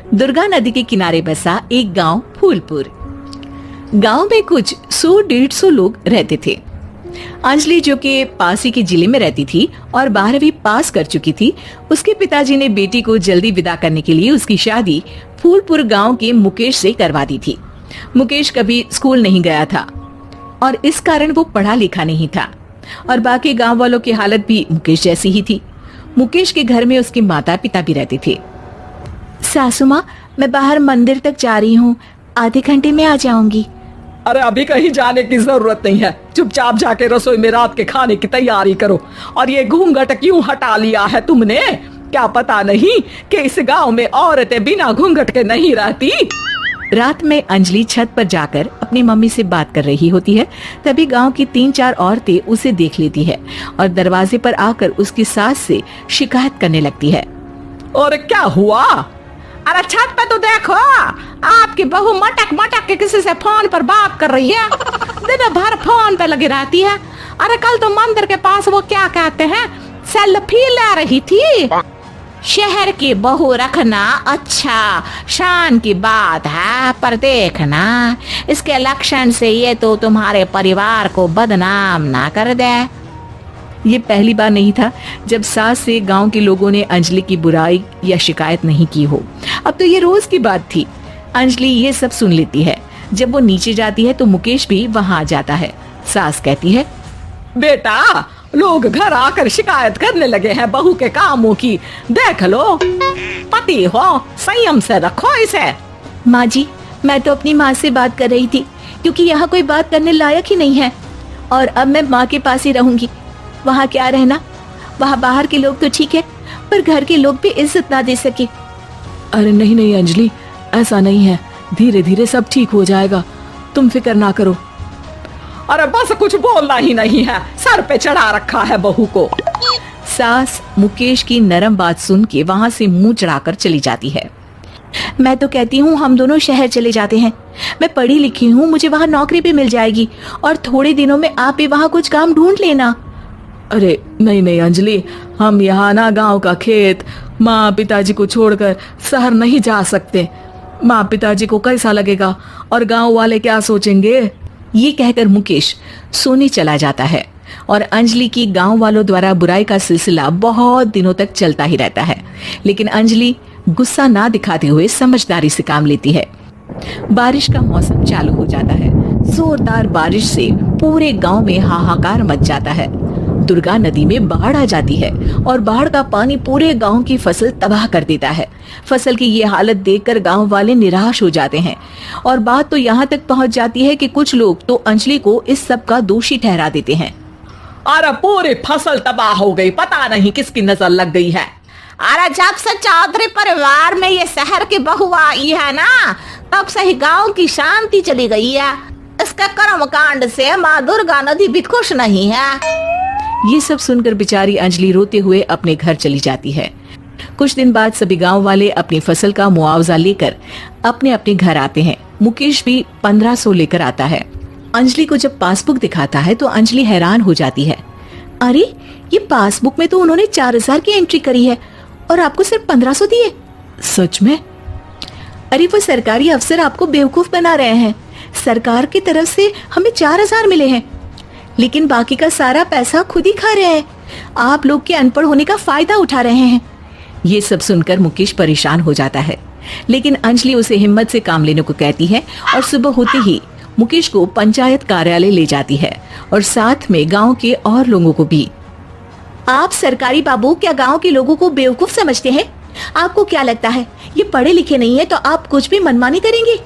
दुर्गा नदी के किनारे बसा एक गांव फूलपुर। गांव में कुछ 100-150 लोग रहते थे। अंजलि जो कि पास ही के जिले में रहती थी और 12वीं पास कर चुकी थी, उसके पिताजी ने बेटी को जल्दी विदा करने के लिए उसकी शादी फूलपुर गांव के मुकेश से करवा दी थी। मुकेश कभी स्कूल नहीं गया था और इस कारण वो पढ़ा लिखा नहीं था और बाकी गांव वालों की हालत भी मुकेश जैसी ही थी। मुकेश के घर में उसके माता पिता भी रहते थे। सासू माँ, मैं बाहर मंदिर तक जा रही हूँ, आधे घंटे में आ जाऊंगी। अरे अभी कहीं जाने की जरूरत नहीं है, चुपचाप जाके रसोई में रात के खाने की तैयारी करो। और ये घूंघट क्यों हटा लिया है तुमने? क्या पता नहीं कि इस गांव में औरतें बिना घूंघट के नहीं रहती? रात में अंजलि छत पर जाकर अपनी मम्मी से बात कर रही होती है। तभी गांव की 3-4 औरतें उसे देख लेती है और दरवाजे पर आकर उसकी सास से शिकायत करने लगती है। और क्या हुआ? अरे छत पे तो देखो, आपकी बहू मटक मटक के किसी से फोन पर बात कर रही है। दिन भर फोन पे लगी रहती है। अरे कल तो मंदिर के पास वो क्या कहते हैं, सेल्फी ले रही थी। शहर की बहू रखना अच्छा शान की बात है, पर देखना इसके लक्षण से ये तो तुम्हारे परिवार को बदनाम ना कर दे। ये पहली बार नहीं था जब सास से गांव के लोगों ने अंजलि की बुराई या शिकायत नहीं की हो। अब तो ये रोज की बात थी। अंजलि ये सब सुन लेती है। जब वो नीचे जाती है तो मुकेश भी वहां आ जाता है। सास कहती है, बेटा, लोग घर आकर शिकायत करने लगे हैं बहू के कामों की, देख लो। पति हो, संयम से रखो इसे। माँ जी, मैं तो अपनी माँ से बात कर रही थी क्योंकि यहाँ कोई बात करने लायक ही नहीं है और अब मैं माँ के पास ही रहूंगी। वहाँ क्या रहना, वहाँ बाहर के लोग तो ठीक है पर घर के लोग भी इज्जत ना दे सके। अरे नहीं नहीं अंजलि, ऐसा नहीं है, धीरे धीरे सब ठीक हो जाएगा, तुम फिक्र ना करो। अरे बस कुछ बोलना ही नहीं है, सर पे चढ़ा रखा है बहू को। सास मुकेश की नरम बात सुन के वहाँ से मुंह चढ़ाकर चली जाती है। मैं तो कहती हूँ हम दोनों शहर चले जाते हैं। मैं पढ़ी लिखी हूँ, मुझे वहाँ नौकरी भी मिल जाएगी और थोड़े दिनों में आप भी वहाँ कुछ काम ढूंढ लेना। अरे नहीं नहीं अंजलि, हम यहाँ ना गांव का खेत, माँ पिताजी को छोड़कर शहर नहीं जा सकते। माँ पिताजी को कैसा लगेगा और गांव वाले क्या सोचेंगे? ये कहकर मुकेश सोने चला जाता है और अंजलि की गांव वालों द्वारा बुराई का सिलसिला बहुत दिनों तक चलता ही रहता है। लेकिन अंजलि गुस्सा ना दिखाते हुए समझदारी से काम लेती है। बारिश का मौसम चालू हो जाता है। जोरदार बारिश से पूरे गांव में हाहाकार मच जाता है। दुर्गा नदी में बाढ़ आ जाती है और बाढ़ का पानी पूरे गांव की फसल तबाह कर देता है। फसल की ये हालत देखकर गांव वाले निराश हो जाते हैं और बात तो यहाँ तक पहुँच जाती है कि कुछ लोग तो अंजलि को इस सब का दोषी ठहरा देते हैं। अरे पूरी फसल तबाह हो गई, पता नहीं किसकी नजर लग गई है। अरे जब से चौधरी परिवार में ये शहर की बहू आई है ना, तब से ही गांव की शांति चली गई है। इसके कर्म कांड से माँ दुर्गा नदी भी खुश नहीं है। ये सब सुनकर बेचारी अंजलि रोते हुए अपने घर चली जाती है। कुछ दिन बाद सभी गांव वाले अपनी फसल का मुआवजा लेकर अपने अपने घर आते हैं। मुकेश भी 1500 लेकर आता है। अंजलि को जब पासबुक दिखाता है तो अंजलि हैरान हो जाती है। अरे ये पासबुक में तो उन्होंने 4000 की एंट्री करी है और आपको सिर्फ 1500 दिए। सच में? अरे वो सरकारी अफसर आपको बेवकूफ बना रहे हैं। सरकार की तरफ से हमें 4000 मिले हैं लेकिन बाकी का सारा पैसा खुद ही खा रहे हैं। आप लोग के अनपढ़ होने का फायदा उठा रहे हैं। ये सब सुनकर मुकेश परेशान हो जाता है लेकिन अंजलि उसे हिम्मत से काम लेने को कहती है और सुबह होते ही मुकेश को पंचायत कार्यालय ले जाती है और साथ में गांव के और लोगों को भी। आप सरकारी बाबू क्या गांव के लोगों को बेवकूफ समझते हैं? आपको क्या लगता है ये पढ़े लिखे नहीं है तो आप कुछ भी मनमानी करेंगे?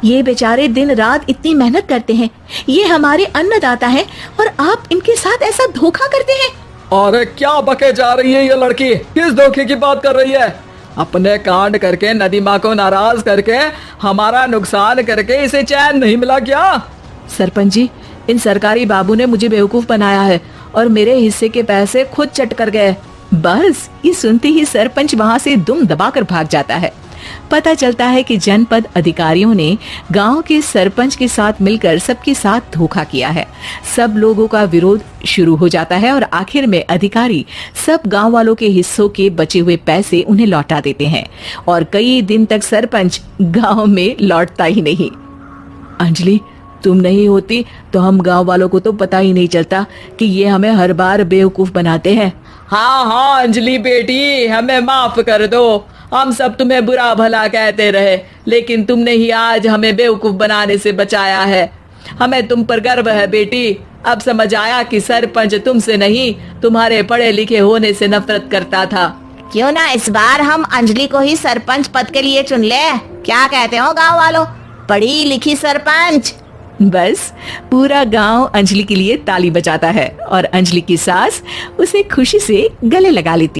ये बेचारे दिन रात इतनी मेहनत करते हैं, ये हमारे अन्नदाता हैं और आप इनके साथ ऐसा धोखा करते हैं। अरे क्या बके जा रही है ये लड़की, किस धोखे की बात कर रही है? अपने कांड करके नदी माँ को नाराज करके हमारा नुकसान करके इसे चैन नहीं मिला क्या? सरपंच जी, इन सरकारी बाबू ने मुझे बेवकूफ बनाया है और मेरे हिस्से के पैसे खुद चट कर गए। बस ये सुनते ही सरपंच वहाँ से दुम दबाकर भाग जाता है। पता चलता है कि जनपद अधिकारियों ने गांव के सरपंच के साथ मिलकर सबके साथ धोखा किया है। सब लोगों का विरोध शुरू हो जाता है और आखिर में अधिकारी सब गांव वालों के हिस्सों के बचे हुए पैसे उन्हें लौटा देते हैं और कई दिन तक सरपंच गांव में लौटता ही नहीं। अंजलि, तुम नहीं होती तो हम गांव वालों को तो पता ही नहीं चलता कि ये हमें हर बार बेवकूफ बनाते हैं। हाँ हाँ अंजलि बेटी, हमें माफ कर दो। हम सब तुम्हें बुरा भला कहते रहे, लेकिन तुमने ही आज हमें बेवकूफ बनाने से बचाया है। हमें तुम पर गर्व है बेटी। अब समझ आया कि सरपंच तुमसे नहीं, तुम्हारे पढ़े लिखे होने से नफरत करता था। क्यों ना इस बार हम अंजलि को ही सरपंच पद के लिए चुन ले। क्या कहते हो गांव वालों? पढ़ी लिखी सरपंच। बस पूरा गांव अंजलि के लिए ताली बजाता है और अंजलि की सास उसे खुशी से गले लगा लेती।